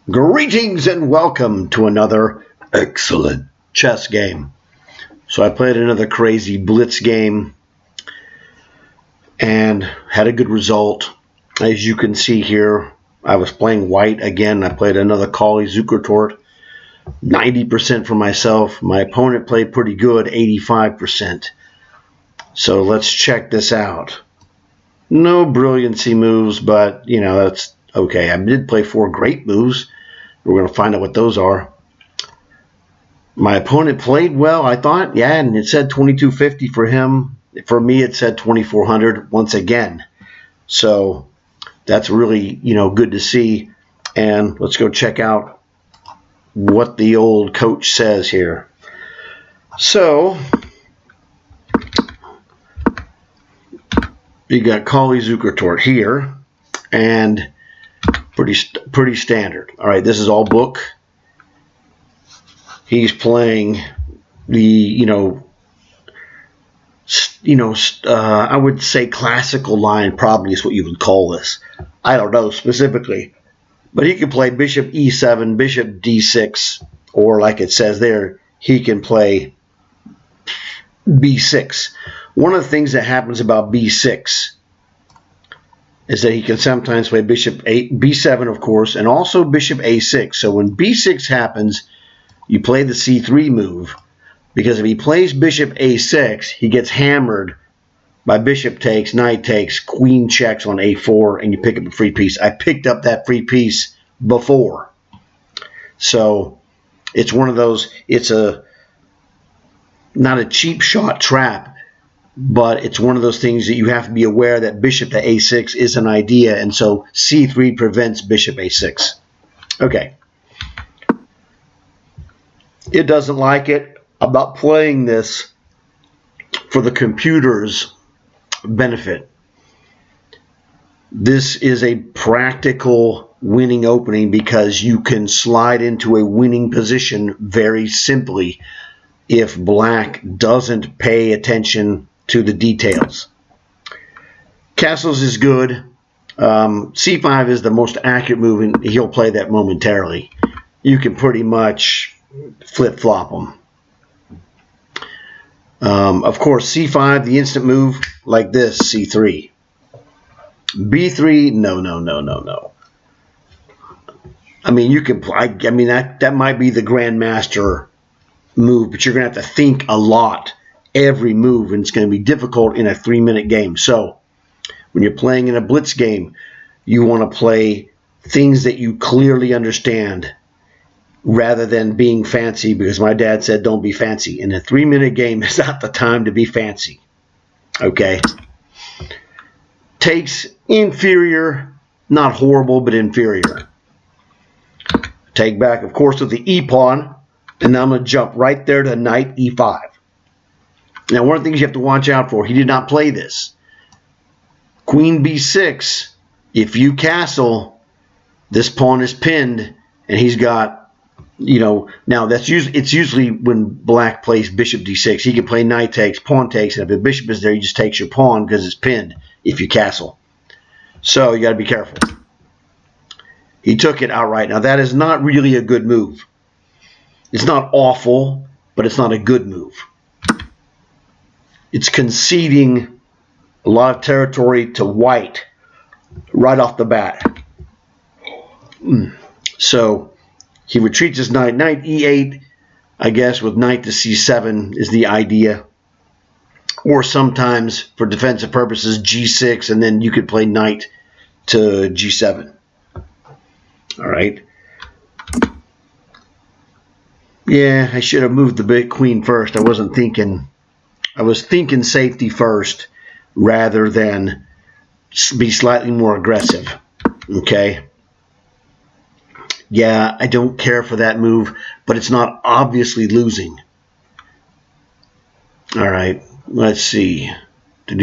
Greetings and welcome to another excellent chess game. So I played another crazy blitz game and had a good result. As you can see here, I was playing white again. I played another Colle-Zukertort, 90% for myself. My opponent played pretty good, 85%. So let's check this out. No brilliancy moves, but that's okay. I did play 4 great moves. We're going to find out what those are. My opponent played well, I thought. Yeah, and it said 2250 for him. For me, it said 2400 once again. So that's really, good to see. And let's go check out what the old coach says here. So you got Colle-Zukertort here, and pretty standard. All right, this is all book. He's playing the I would say classical line, probably is what you would call this. I don't know specifically, but he can play bishop e7, bishop d6, or like it says there, he can play b6. One of the things that happens about b6 is that he can sometimes play bishop b7, of course, and also bishop a6. So when b6 happens, you play the c3 move, because if he plays bishop a6, he gets hammered by bishop takes, knight takes, queen checks on a4, and you pick up a free piece. I picked up that free piece before. So it's one of those, it's not a cheap shot trap, but it's one of those things that you have to be aware that bishop to a6 is an idea, and so c3 prevents bishop a6. Okay. It doesn't like it. I'm not playing this for the computer's benefit. This is a practical winning opening because you can slide into a winning position very simply if black doesn't pay attention to the details. Castles is good. C5 is the most accurate move, and he'll play that momentarily. You can pretty much flip-flop them. Of course, c5, the instant move, like this, c3. b3, no. I mean, you can play. I mean, that might be the grandmaster move, but you're going to have to think a lot every move, and it's going to be difficult in a 3-minute game. So when you're playing in a blitz game, you want to play things that you clearly understand rather than being fancy, because my dad said don't be fancy. In a 3-minute game, it's not the time to be fancy. Okay? Takes inferior, not horrible, but inferior. Take back, of course, with the e-pawn, and now I'm going to jump right there to knight e5. Now, one of the things you have to watch out for, he did not play this. Queen b6, if you castle, this pawn is pinned, and he's got, now it's usually when black plays bishop d6, he can play knight takes, pawn takes, and if the bishop is there, he just takes your pawn because it's pinned if you castle. So you got to be careful. He took it outright. Now, that is not really a good move. It's not awful, but it's not a good move. It's conceding a lot of territory to white right off the bat. So he retreats his knight. Knight e8, I guess, with knight to c7 is the idea. Or sometimes, for defensive purposes, g6, and then you could play knight to g7. All right. Yeah, I should have moved the big queen first. I wasn't thinking. I was thinking safety first rather than be slightly more aggressive. Okay. Yeah, I don't care for that move, but it's not obviously losing. All right, let's see. Show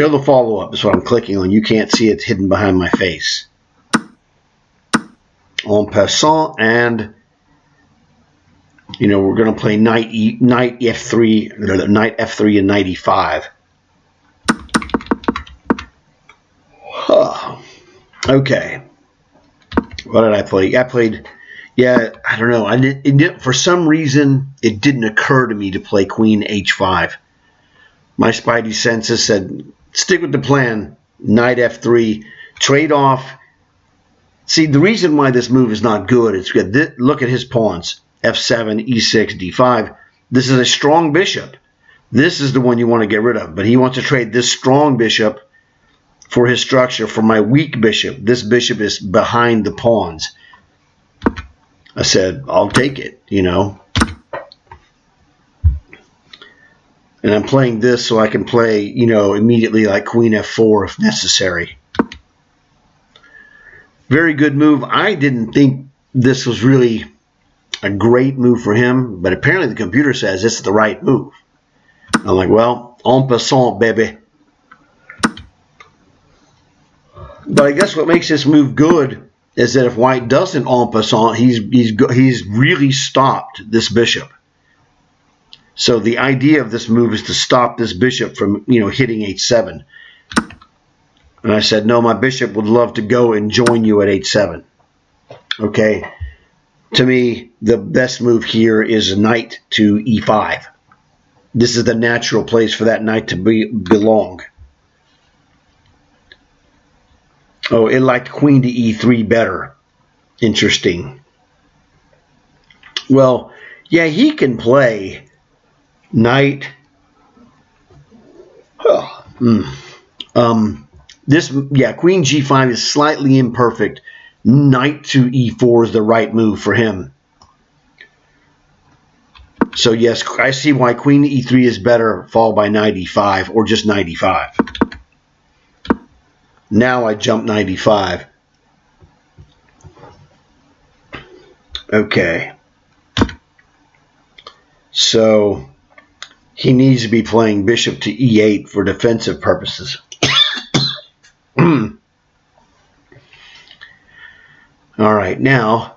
the follow-up is what I'm clicking on. You can't see it hidden behind my face. En passant, and we're going to play knight f3, knight f3, and knight e5. Okay. What did I play? I played, yeah, I don't know. For some reason, it didn't occur to me to play queen h5. My spidey senses said, stick with the plan. Knight f3, trade off. See, the reason why this move is not good is good. Look at his pawns. f7, e6, d5. This is a strong bishop. This is the one you want to get rid of. But he wants to trade this strong bishop for his structure for my weak bishop. This bishop is behind the pawns. I said, I'll take it, you know. And I'm playing this so I can play, you know, immediately like queen f4 if necessary. Very good move. I didn't think this was really a great move for him, but apparently the computer says this is the right move. I'm like, well, en passant, baby. But I guess what makes this move good is that if white doesn't en passant, he's really stopped this bishop. So the idea of this move is to stop this bishop from, you know, hitting h7. And I said, no, my bishop would love to go and join you at h7. Okay. To me, the best move here is knight to e5. This is the natural place for that knight to belong. Oh, it liked queen to e3 better. Interesting. Well, yeah, he can play knight. Queen g5 is slightly imperfect. Knight to e4 is the right move for him. So yes, I see why queen to e3 is better, followed by knight e5, or just knight e5. Now I jump knight e5. Okay. So he needs to be playing bishop to e8 for defensive purposes. All right, now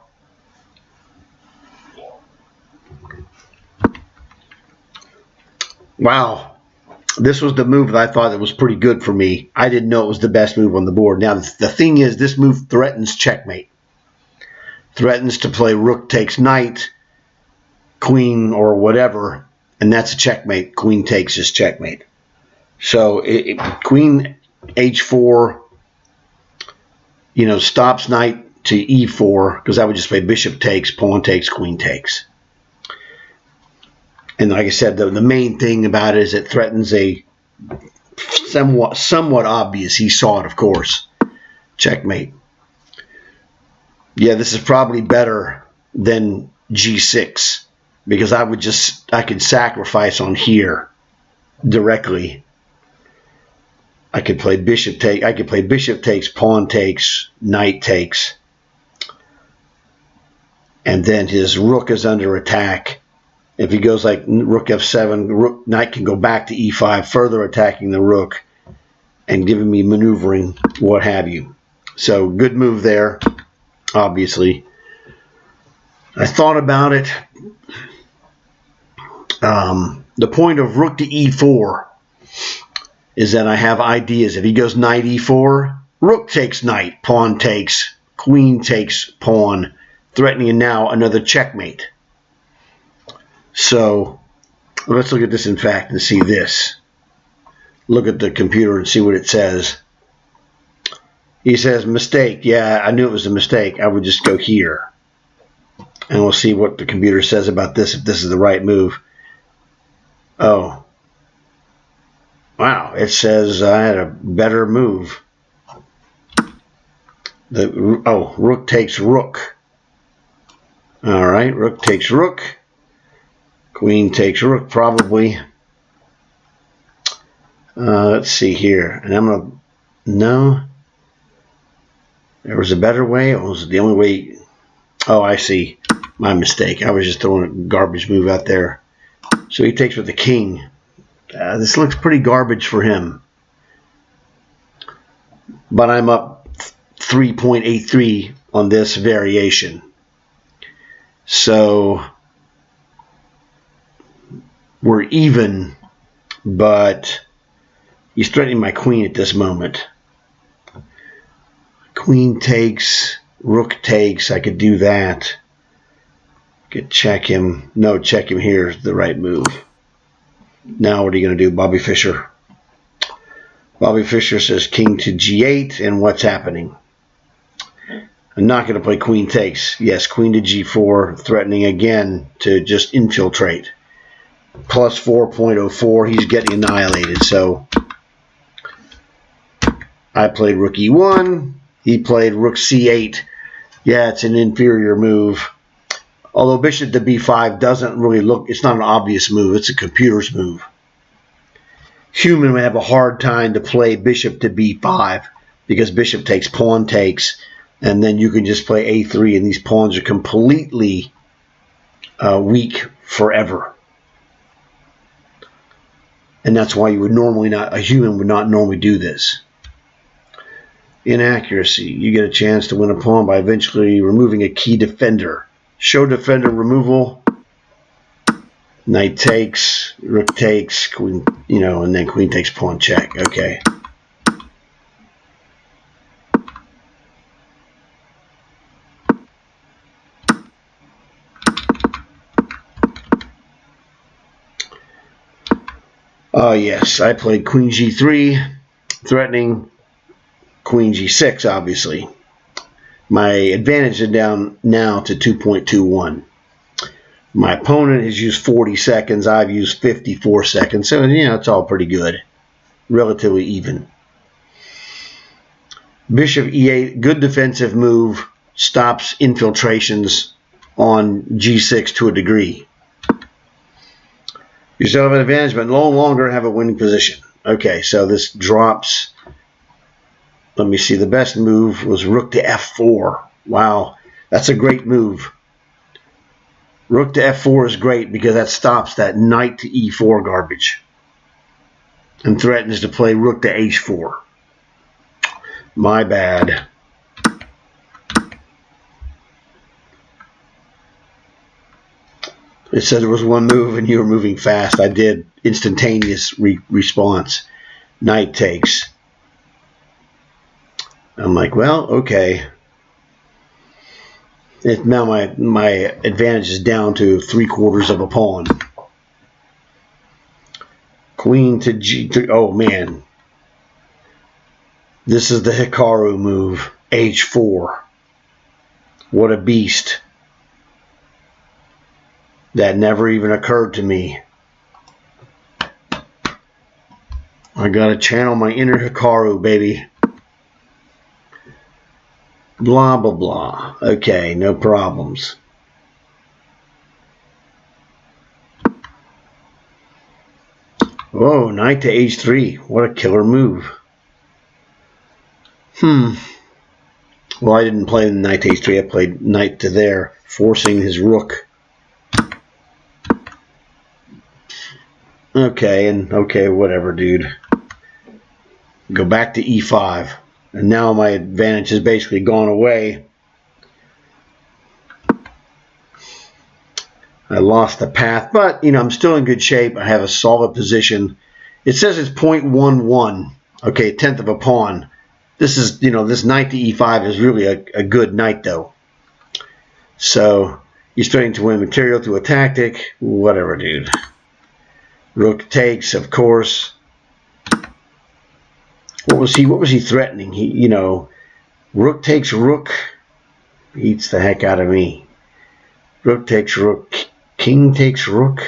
wow, this was the move that I thought that was pretty good for me. I didn't know it was the best move on the board. Now the thing is, this move threatens checkmate. Threatens to play rook takes knight, queen or whatever, and that's a checkmate. Queen takes is checkmate. So queen h4, you know, stops knight to e4, because I would just play bishop takes, pawn takes, queen takes. And like I said, the main thing about it is it threatens a somewhat obvious, he saw it, of course, checkmate. Yeah, this is probably better than g6, because I could sacrifice on here directly. I could play bishop takes, pawn takes, knight takes, and then his rook is under attack. If he goes like rook f7, knight can go back to e5, further attacking the rook and giving me maneuvering, what have you. So good move there, obviously. I thought about it. The point of rook to e4 is that I have ideas. If he goes knight e4, rook takes knight, pawn takes, queen takes pawn, threatening now another checkmate. So let's look at this in fact and see this. Look at the computer and see what it says. He says mistake. Yeah, I knew it was a mistake. I would just go here. And we'll see what the computer says about this, if this is the right move. Oh. Wow, it says I had a better move. Rook takes rook. All right, rook takes rook. Queen takes rook, probably. Let's see here. And I'm going to... No. There was a better way. It was the only way... Oh, I see. My mistake. I was just throwing a garbage move out there. So he takes with the king. This looks pretty garbage for him. But I'm up 3.83 on this variation. So we're even, but he's threatening my queen at this moment. Queen takes, Rook takes, I could do that. Could check him. No, check him here is the right move. Now what are you going to do, Bobby Fischer? Bobby Fischer says king to g8, and what's happening? I'm not going to play queen takes. Yes, queen to g4, threatening again to just infiltrate. Plus 4.04, he's getting annihilated. So I played rook e1, he played rook c8. Yeah, it's an inferior move. Although bishop to b5 doesn't really look, it's not an obvious move, it's a computer's move. Human would have a hard time to play bishop to b5 because bishop takes, pawn takes, and then you can just play a3, and these pawns are completely weak forever. And that's why you would normally not, a human would not normally do this. Inaccuracy. You get a chance to win a pawn by eventually removing a key defender. Show defender removal. Knight takes, rook takes, queen, and then queen takes, pawn check. Okay. Yes, I played queen g3, threatening queen g6, obviously. My advantage is down now to 2.21. My opponent has used 40 seconds. I've used 54 seconds. So, it's all pretty good. Relatively even. Bishop e8, good defensive move. Stops infiltrations on g6 to a degree. You still have an advantage, but no longer have a winning position. Okay, so this drops. Let me see. The best move was rook to f4. Wow, that's a great move. Rook to f4 is great because that stops that knight to e4 garbage and threatens to play rook to h4. My bad. It said there was one move and you were moving fast. I did. Instantaneous response. Knight takes. I'm like, well, okay. Now my advantage is down to 3/4 of a pawn. Queen to g3. Oh, man. This is the Hikaru move. h4. What a beast. That never even occurred to me. I gotta channel my inner Hikaru, baby. Blah, blah, blah. Okay, no problems. Whoa, knight to h3. What a killer move. Well, I didn't play knight to h3. I played knight to there, forcing his rook. Okay, whatever, dude. Go back to e5. And now my advantage has basically gone away. I lost the path, but, I'm still in good shape. I have a solid position. It says it's 0.11. Okay, a tenth of a pawn. This is, this knight to e5 is really a good knight, though. So, you're starting to win material through a tactic. Whatever, dude. Rook takes, of course. What was he threatening? He, rook takes rook. Beats the heck out of me. Rook takes rook. King takes rook.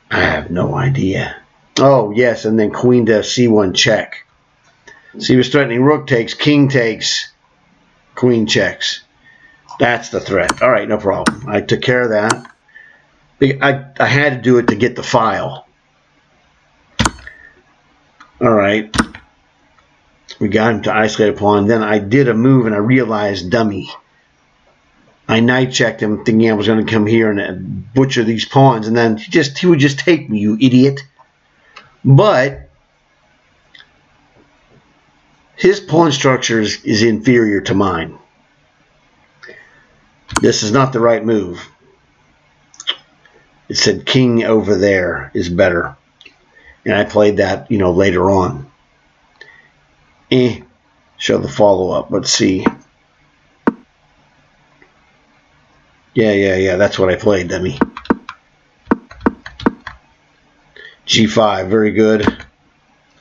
I have no idea. Oh, yes, and then queen to c1 check. So he was threatening rook takes, king takes, queen checks. That's the threat. All right, no problem. I took care of that. I had to do it to get the file. All right. We got him to isolate a pawn. Then I did a move and I realized, dummy. I knight checked him thinking I was going to come here and butcher these pawns. And then he would just take me, you idiot. But his pawn structure is inferior to mine. This is not the right move. It said king over there is better. And I played that, later on. Show the follow-up. Let's see. Yeah. That's what I played, dummy. G5, very good.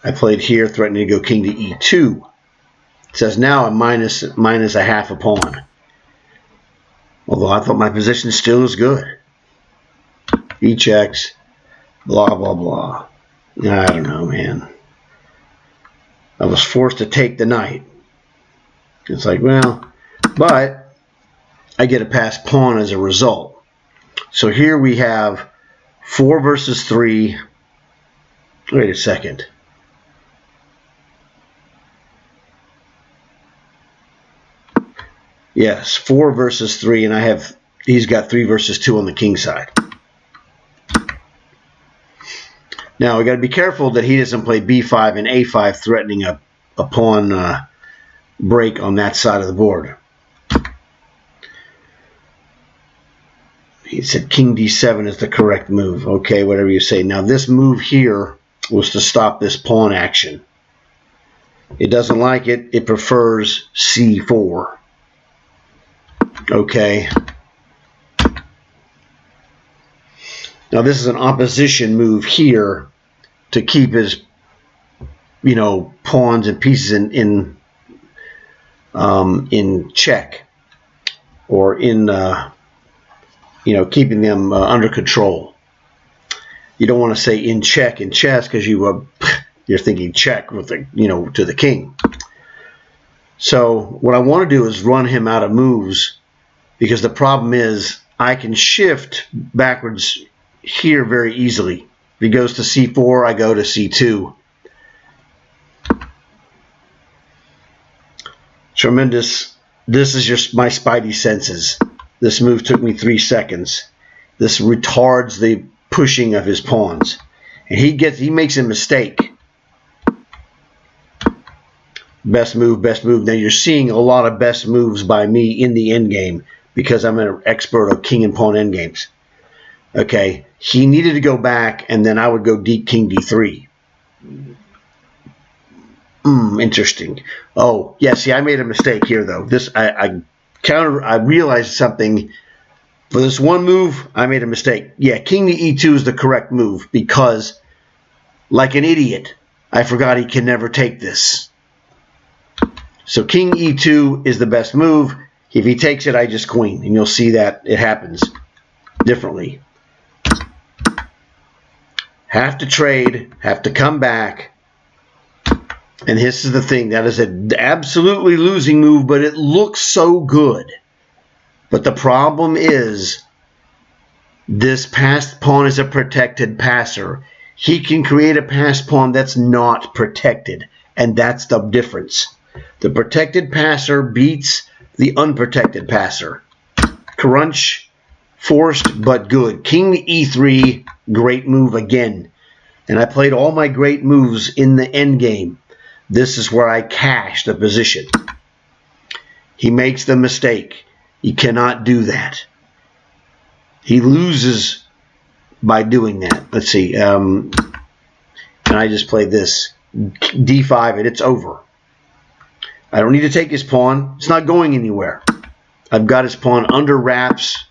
I played here, threatening to go king to E2. It says now I'm minus a half a pawn. Although I thought my position still is good. E checks, blah, blah, blah. I don't know, man. I was forced to take the knight. It's like, well, but I get a passed pawn as a result. So here we have 4 versus 3. Wait a second. Yes, 4 versus 3, and he's got 3 versus 2 on the king side. Now we got to be careful that he doesn't play B5 and A5, threatening a pawn break on that side of the board. He said king D7 is the correct move. Okay, whatever you say. Now this move here was to stop this pawn action. It doesn't like it. It prefers C4. Okay. Now this is an opposition move here to keep his, pawns and pieces in check, or in keeping them under control. You don't want to say in check in chess, because you're thinking check with the to the king. So what I want to do is run him out of moves, because the problem is I can shift backwards here very easily. If he goes to C4, I go to C2. Tremendous. This is just my spidey senses. This move took me 3 seconds. This retards the pushing of his pawns. And he makes a mistake. Best move, best move. Now you're seeing a lot of best moves by me in the endgame, because I'm an expert of king and pawn endgames. Okay, he needed to go back, and then I would go king D3. Interesting. Oh, yeah, see, I made a mistake here, though. I realized something. For this one move, I made a mistake. Yeah, king to E2 is the correct move, because, like an idiot, I forgot he can never take this. So king E2 is the best move. If he takes it, I just queen, and you'll see that it happens differently. Have to trade, have to come back. And this is the thing. That is an absolutely losing move, but it looks so good. But the problem is, this passed pawn is a protected passer. He can create a passed pawn that's not protected, and that's the difference. The protected passer beats the unprotected passer. Crunch, forced but good. King E3, great move again. And I played all my great moves in the endgame. This is where I cash the position. He makes the mistake. He cannot do that. He loses by doing that. Let's see. And I just played this. D5, and it's over. I don't need to take his pawn. It's not going anywhere. I've got his pawn under wraps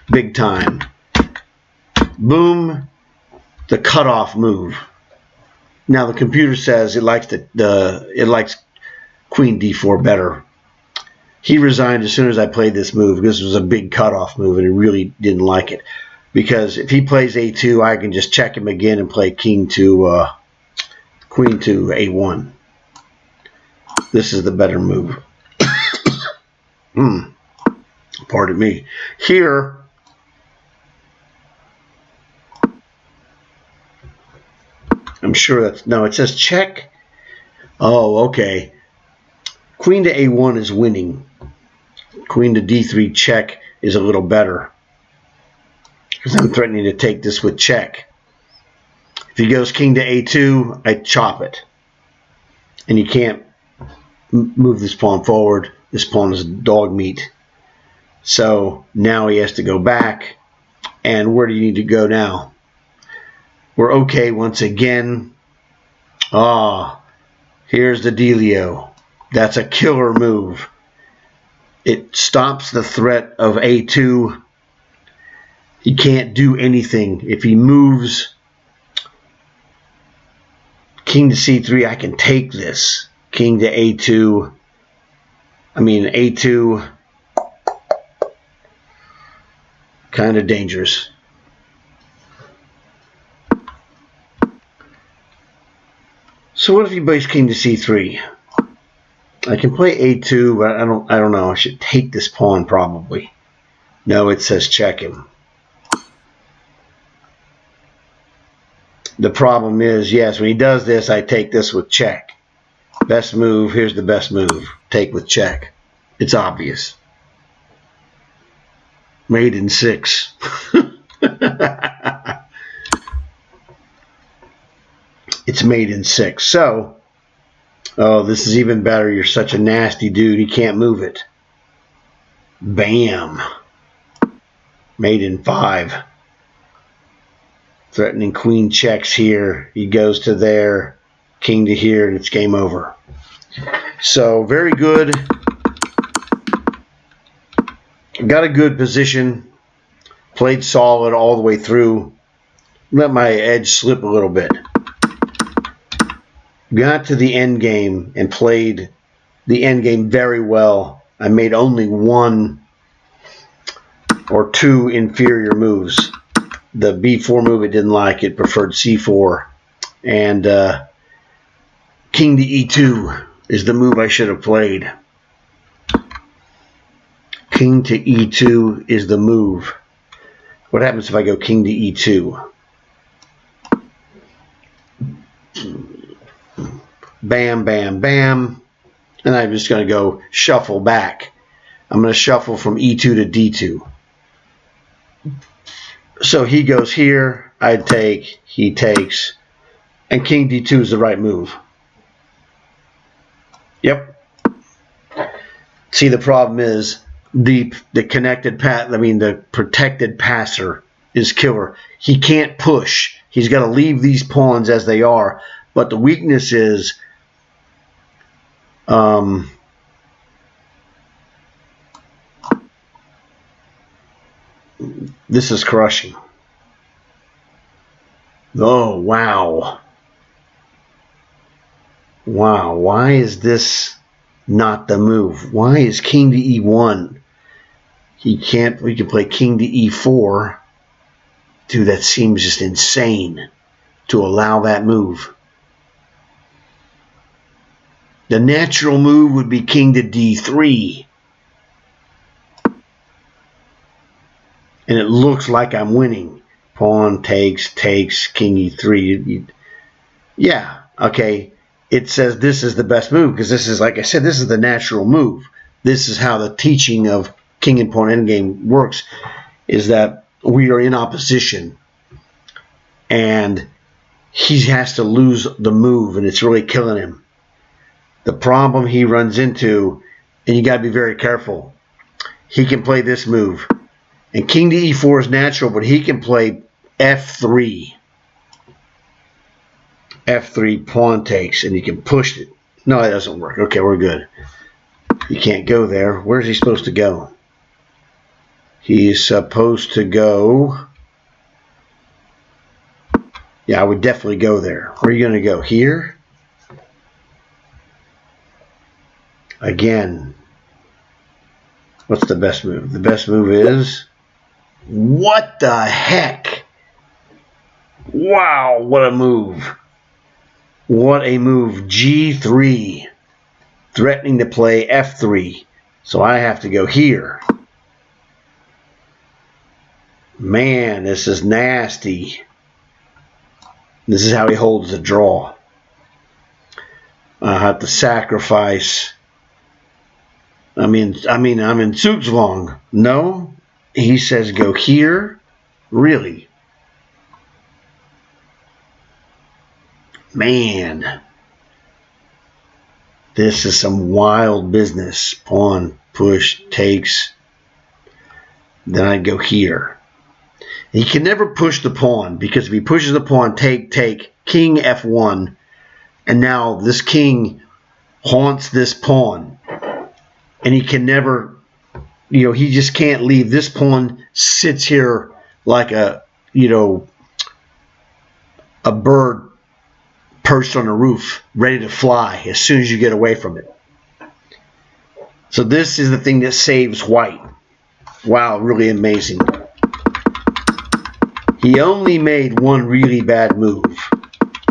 big time. Boom. The cutoff move. Now the computer says it likes it likes queen D4 better. He resigned as soon as I played this move. This was a big cutoff move, and he really didn't like it. Because if he plays A2, I can just check him again and play queen to A1. This is the better move. Pardon me. Here, I'm sure that's, no, it says check. Oh, okay. Queen to A1 is winning. Queen to D3 check is a little better, because I'm threatening to take this with check. If he goes king to A2, I chop it. And you can't move this pawn forward. This pawn is dog meat. So now he has to go back. And where do you need to go now? We're okay once again. Here's the dealio. That's a killer move. It stops the threat of A2 He can't do anything. If he moves king to c3, I can take this. King to a2. A2. Kind of dangerous. So what if he plays king to c3? I can play a2, but I don't know. I should take this pawn probably. No, it says check him. The problem is, yes, when he does this, I take this with check. Best move, here's the best move. Take with check. It's obvious. Made in 6. It's made in 6. So, oh, this is even better. You're such a nasty dude. He can't move it. Bam. Made in 5. Threatening queen checks here. He goes to there. King to here, and it's game over. So, very good. Got a good position. Played solid all the way through. Let my edge slip a little bit. Got to the end game and played the end game very well. I made only 1 or 2 inferior moves. The b4 move it didn't like. It preferred c4. And king to e2 is the move I should have played. King to e2 is the move. What happens if I go king to e2? Bam, bam, bam. And I'm just going to go shuffle back. I'm going to shuffle from e2 to d2. So he goes here. I take. He takes. And king d2 is the right move. Yep. See, the problem is the connected the protected passer is killer. He can't push. He's got to leave these pawns as they are. But the weakness is this is crushing. Oh, wow. Wow, why is this not the move? Why is king to e1? We can play king to e4. Dude, that seems just insane to allow that move. The natural move would be king to d3. And it looks like I'm winning. Pawn takes, king e3. Yeah, okay. It says this is the best move because this is, like I said, this is the natural move. This is how the teaching of king and pawn endgame works, is that we are in opposition and he has to lose the move and it's really killing him. The problem he runs into, and you got to be very careful, he can play this move. And king to e4 is natural, but he can play f3. F3 pawn takes, and he can push it. No, that doesn't work. Okay, we're good. He can't go there. Where's he supposed to go? He's supposed to go... Yeah, I would definitely go there. Where are you going to go? Here? Again. What's the best move? The best move is... What the heck? Wow, what a move. What a move. G3. Threatening to play F3. So I have to go here. Man, this is nasty. This is how he holds the draw. I have to sacrifice. I'm in Zugzwang. No. He says go here. Really? Man. This is some wild business. Pawn, push, takes. Then I go here. He can never push the pawn, because if he pushes the pawn, take, king f1, and now this king haunts this pawn. And he can never, he just can't leave. This pawn sits here like a, you know, a bird perched on a roof, ready to fly as soon as you get away from it. So this is the thing that saves white. Wow, really amazing. He only made one really bad move.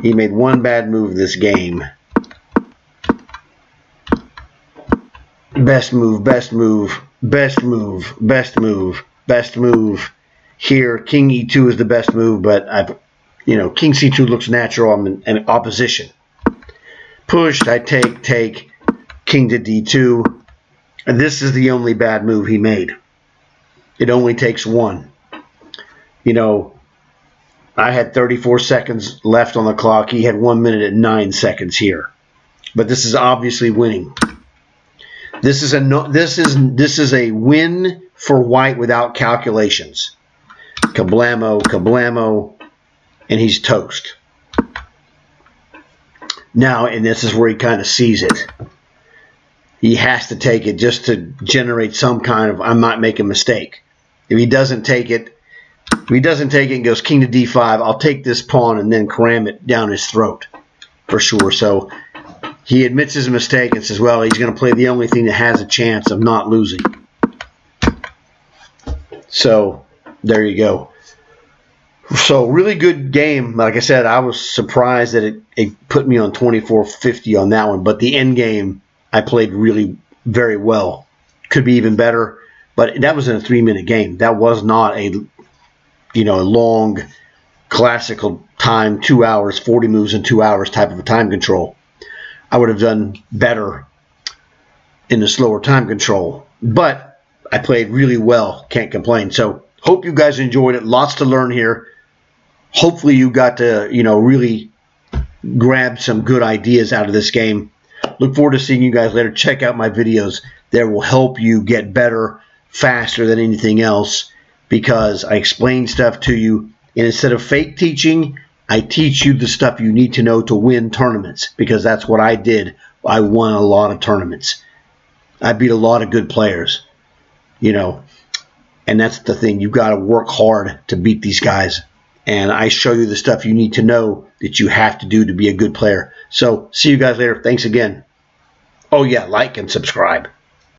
He made one bad move this game. Best move, best move, best move, best move, best move. Here, King E2 is the best move, but King C2 looks natural. I'm in opposition. Pushed, I take, King to D2. And this is the only bad move he made. It only takes one. You know, I had 34 seconds left on the clock. He had 1 minute and 9 seconds here. But this is obviously winning. This is a win for white without calculations. Kablamo, kablamo, and he's toast. Now, and this is where he kind of sees it. He has to take it just to generate some kind of, I might make a mistake. If he doesn't take it and goes king to d5, I'll take this pawn and then cram it down his throat for sure. So he admits his mistake and says, well, he's going to play the only thing that has a chance of not losing. So there you go. So really good game. Like I said, I was surprised that it put me on 24-50 on that one. But the end game, I played really very well. Could be even better. But that was in a 3-minute game. That was not a long classical time, 2 hours, 40 moves in 2 hours type of a time control. I would have done better in the slower time control. But I played really well. Can't complain. So hope you guys enjoyed it. Lots to learn here. Hopefully you got to, really grab some good ideas out of this game. Look forward to seeing you guys later. Check out my videos. That will help you get better faster than anything else, because I explain stuff to you. And instead of fake teaching, I teach you the stuff you need to know to win tournaments, because that's what I did. I won a lot of tournaments. I beat a lot of good players, and that's the thing. You've got to work hard to beat these guys. And I show you the stuff you need to know that you have to do to be a good player. So see you guys later. Thanks again. Oh, yeah, like and subscribe.